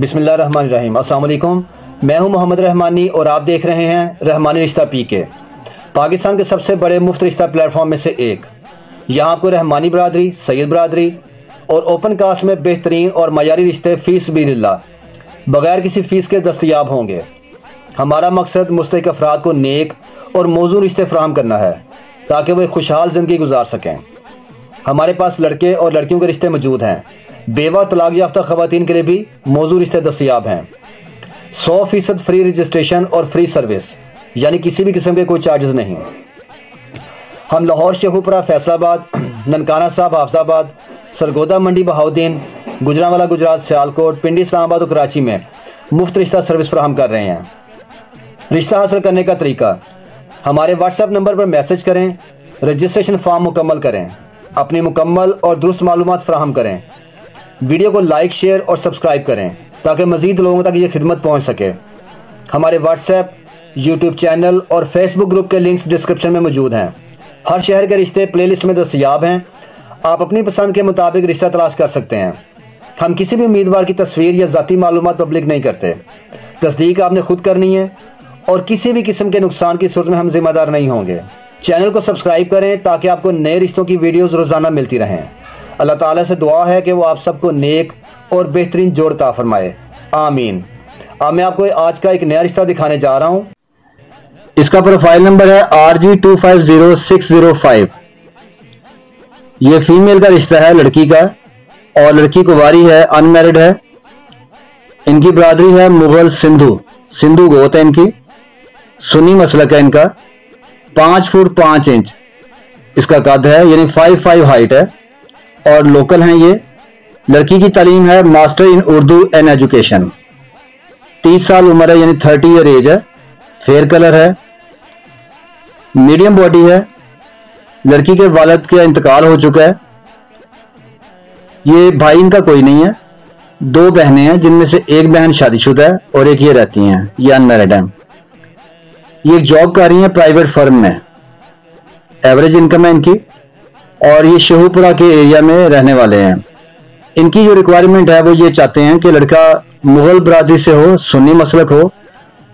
बिस्मिल्लाहिर्रहमानिर्रहीम। अस्सलाम वालेकुम। मैं हूं मोहम्मद रहमानी और आप देख रहे हैं रहमानी रिश्ता पीके, पाकिस्तान के सबसे बड़े मुफ्त रिश्ता प्लेटफॉर्म में से एक। यहां आपको रहमानी बरादरी, सैयद बरादरी और ओपन कास्ट में बेहतरीन और मयारी रिश्ते फीस बिल्लाह बगैर किसी फ़ीस के दस्तयाब होंगे। हमारा मकसद मुस्तहिक अफराद को नेक और मौजूद रिश्ते फराहम करना है ताकि वो एक खुशहाल ज़िंदगी गुजार सकें। हमारे पास लड़के और लड़कियों के रिश्ते मौजूद हैं। बेवा और तलाक याफ्ता ख़वातीन के लिए भी मौजूद रिश्ते दस्तयाब हैं। 100% फ्री रजिस्ट्रेशन और फ्री सर्विस, यानी किसी भी किस्म के कोई चार्जेस नहीं। हम लाहौर, शेखुपुरा, फैसलाबाद, ननकाना साहब, हाफजाबाद, सरगोदा मंडी, बहाउद्दीन, गुजरांवाला गुजरात, सियालकोट, पिंडी, इस्लामाबाद और कराची में मुफ्त रिश्ता सर्विस फराहम कर रहे हैं। रिश्ता हासिल करने का तरीका: हमारे व्हाट्सएप नंबर पर मैसेज करें, रजिस्ट्रेशन फॉर्म मुकम्मल करें, अपनी मुकम्मल और दुरुस्त मालूमात फराहम करें, वीडियो को लाइक, शेयर और सब्सक्राइब करें ताकि मज़ीद लोगों तक ये खिदमत पहुंच सके। हमारे व्हाट्सएप, यूट्यूब चैनल और फेसबुक ग्रुप के लिंक्स डिस्क्रिप्शन में मौजूद हैं। हर शहर के रिश्ते प्लेलिस्ट में दस्तयाब हैं। आप अपनी पसंद के मुताबिक रिश्ता तलाश कर सकते हैं। हम किसी भी उम्मीदवार की तस्वीर या ज़ाती मालूमात पब्लिक नहीं करते। तस्दीक आपने खुद करनी है और किसी भी किस्म के नुकसान की सूरत में हम जिम्मेदार नहीं होंगे। चैनल को सब्सक्राइब करें ताकि आपको नए रिश्तों की वीडियोज़ रोज़ाना मिलती रहें। अल्लाह ताला से दुआ है कि वो आप सबको नेक और बेहतरीन जोड़ अता फरमाए, आमीन। अब मैं आपको आज का एक नया रिश्ता दिखाने जा रहा हूँ। इसका प्रोफाइल नंबर है RG250605। ये फीमेल का रिश्ता है, लड़की का, और लड़की कुंवारी है, अनमैरिड है। इनकी बरादरी है मुगल सिंधु गोत है इनकी। सुन्नी मसलक है इनका। 5 फुट 5 इंच इसका कद है, यानी 5'5" हाइट है, और लोकल हैं ये। लड़की की तालीम है master in Urdu and education. 30 साल उम्र है, यानी 30 ईयर एज है। फेयर कलर है, मीडियम बॉडी है। लड़की के वालिद का इंतकाल हो चुका है। ये भाई इनका कोई नहीं है। 2 बहनें हैं जिनमें से एक बहन शादीशुदा है और एक ये रहती हैं, ये अनमैरिड हैं। ये एक जॉब कर रही हैं प्राइवेट फर्म में। एवरेज इनकम है इनकी, और ये शेखुपुरा के एरिया में रहने वाले हैं। इनकी जो रिक्वायरमेंट है वो ये चाहते हैं कि लड़का मुगल बरादरी से हो, सुन्नी मसलक हो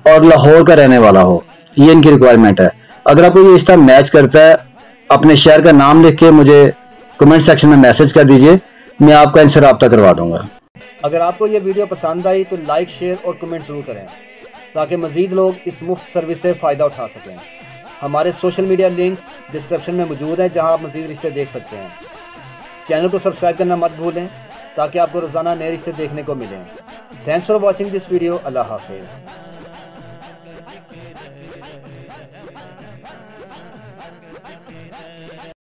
और लाहौर का रहने वाला हो। ये इनकी रिक्वायरमेंट है। अगर आपको ये रिश्ता मैच करता है, अपने शहर का नाम लिख के मुझे कमेंट सेक्शन में मैसेज कर दीजिए, मैं आपका इनसे रब्ता करवा दूंगा। अगर आपको ये वीडियो पसंद आई तो लाइक, शेयर और कमेंट जरूर करें ताकि मजीद लोग इस मुफ्त सर्विस से फ़ायदा उठा सकें। हमारे सोशल मीडिया लिंक्स डिस्क्रिप्शन में मौजूद हैं जहां आप मज़ीद रिश्ते देख सकते हैं। चैनल को सब्सक्राइब करना मत भूलें ताकि आपको रोज़ाना नए रिश्ते देखने को मिलें। Thanks for watching this video. अल्लाह हाफिज़।